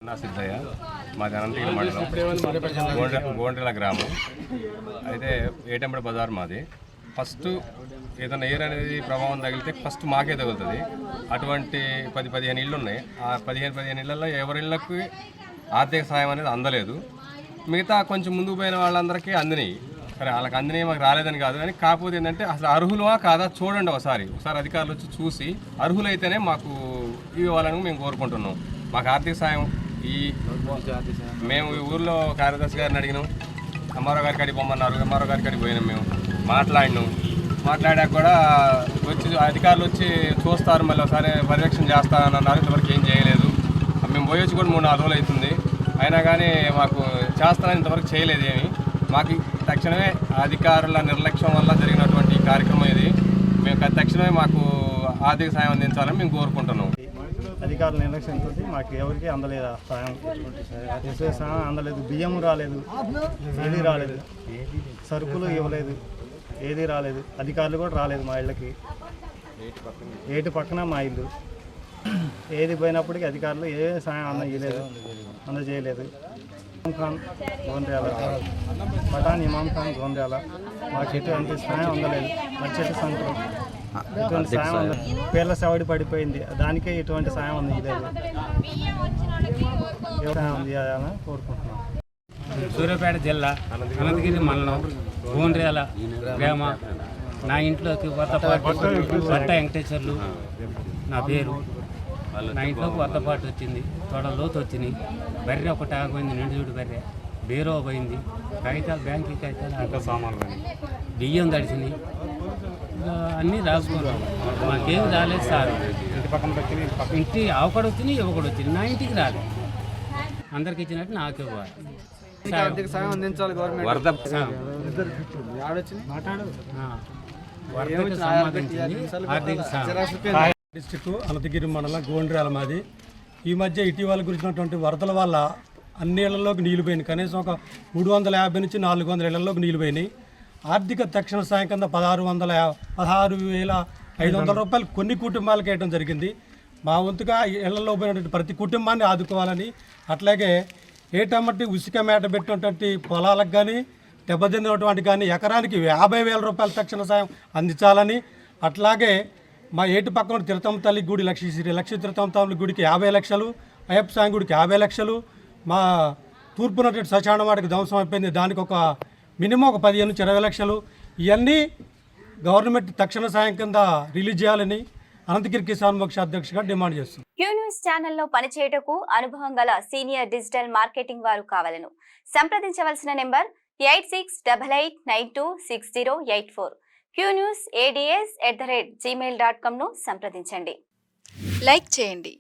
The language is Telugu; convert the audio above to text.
నా సిద్ధయ్య, మాది అనంతగిరి మండలం గోండ్రెల గ్రామం. అయితే ఏటంబడి బజార్ మాది. ఫస్ట్ ఏదైనా ఎయిర్ అనేది ప్రభావం తగిలితే ఫస్ట్ మాకే తగులుతుంది. అటువంటి 10-15 ఇళ్ళు ఉన్నాయి. ఆ 15 ఇళ్లలో ఎవరి ఇళ్ళకి ఆర్థిక సాయం అనేది అందలేదు. మిగతా కొంచెం ముందుకు పోయిన వాళ్ళందరికీ అందినాయి. సరే, వాళ్ళకి అందినాయి మాకు రాలేదని కాదు, కానీ కాకపోతే ఏంటంటే అసలు అర్హులమా కాదా చూడండి. ఒకసారి అధికారులు వచ్చి చూసి అర్హులైతేనే మాకు ఇవ్వాలని మేము కోరుకుంటున్నాం. మాకు ఆర్థిక సాయం మేము ఈ ఊర్లో కార్యదర్శి గారిని అడిగినాం, ఎంఆర్ఓ గారి కాడికి పొమ్మన్నారు. ఎంఆర్ఓ గారి కాడికి పోయినాం, మేము మాట్లాడాక కూడా వచ్చి అధికారులు వచ్చి చూస్తారు, మళ్ళీ ఒకసారి పర్యవేక్షణ చేస్తారని అన్నారు. ఇంతవరకు ఏం చేయలేదు. మేము పోయి వచ్చి కూడా 3-4 రోజులు అవుతుంది. అయినా కానీ మాకు చేస్తారని ఇంతవరకు చేయలేదు. ఏమి మాకు తక్షణమే అధికారుల నిర్లక్ష్యం వల్ల జరిగినటువంటి కార్యక్రమం ఇది. మేము తక్షణమే మాకు ఆర్థిక సాయం అందించాలని మేము కోరుకుంటున్నాం. అధికారుల నిర్లక్ష్యంతో మాకు ఎవరికి అందలేదు సాయం. సాయం అందలేదు. బియ్యం రాలేదు, ఏది రాలేదు, సరుకులు ఇవ్వలేదు, ఏది రాలేదు. అధికారులు కూడా రాలేదు మా ఇళ్ళకి. ఏటు పక్కన మా ఇల్లు. ఏది పోయినప్పటికీ అధికారులు ఏ సాయం అందజేయలేదు. ఖాన్ గోండ్యాల, పఠాన్ ఇమాం ఖాన్ గోండ్యాల, మాకు ఎటువంటి సాయం అందలేదు. మచ్చటి సంఖ్య ఎటువంటి సాయం అందలేదు. పేర్ల సవడి పడిపోయింది, దానికే ఎటువంటి సాయం అందలేదు. ఏ సాయం అందియాలని కోరుకుంటున్నాం. సూర్యాపేట జిల్లా అనంతగిరి మండలం గోండ్యాల గ్రామ. నా ఇంట్లోకి వత్త వెంకటేశ్వర్లు నా పేరు. నా ఇంట్లోకి వద్దపాటు వచ్చింది, తొడలోతు వచ్చినాయి. బర్రె ఒకటి ఆగిపోయింది, నిండుచూడు బర్రె. బీరో పోయింది, కాగితాలు, బ్యాంకు కాగితాలు, సామాన్లు, బియ్యం తడిచినాయి. అన్నీ రాసుకున్నాం. మాకేమి రాలేదు సార్. ఇంటి ఆవుకడ వచ్చినాయి, ఇవ్వకడ వచ్చినాయి. నా ఇంటికి రాలేదు. అందరికి ఇచ్చినట్టు నాకు ఇవ్వాలి. ఆర్థిక సాయం అందించాలి గవర్నమెంట్. వరదకు సంబంధించింది ఆర్థిక సాయం. డిస్ట్రిక్ట్ అనంతగిరి మండలం గోండ్రాల మాది. ఈ మధ్య ఇటీవల గురించినటువంటి వరదల వల్ల అన్ని ఇళ్లలోకి నీళ్లు పోయినాయి. కనీసం ఒక 350 నుంచి 400 ఇళ్లలోకి నీళ్లు పోయినాయి. ఆర్థిక తక్షణ సాయం కింద 16,500 రూపాయలు కొన్ని కుటుంబాలకు వేయడం జరిగింది. మా వంతుగా ఇళ్లలో పోయినటువంటి ప్రతి కుటుంబాన్ని ఆదుకోవాలని, అట్లాగే ఏటమ్మటి ఉసిక మేట పెట్టినటువంటి పొలాలకు కానీ, దెబ్బతిన్నటువంటి కానీ ఎకరానికి 50,000 రూపాయల తక్షణ సాయం అందించాలని, అట్లాగే మా ఏటు పక్కన తిరుతమ్మ తల్లి గుడి లక్ష తిరుతమ్మ తల్లి గుడికి 50 లక్షలు, అయ్యప్ప స్వామి గుడికి 50 లక్షలు, మా తూర్పునటువంటి శ్మశానవాడికి ధ్వంసం అయిపోయింది, దానికి ఒక మినిమం ఒక 15 నుంచి 20 లక్షలు. ఇవన్నీ గవర్నమెంట్ తక్షణ సాయం కింద రిలీజ్ చేయాలని అనంతగిరి కిసాన్ మోర్చా అధ్యక్షుడిగా డిమాండ్ చేస్తుంది. క్యూ న్యూస్ ఛానల్లో పనిచేయటకు అనుభవం గల సీనియర్ డిజిటల్ మార్కెటింగ్ వారు కావాలను సంప్రదించవలసిన నెంబర్ 8688926084. qnewsads@gmail.com ను సంప్రదించండి. లైక్ చేయండి,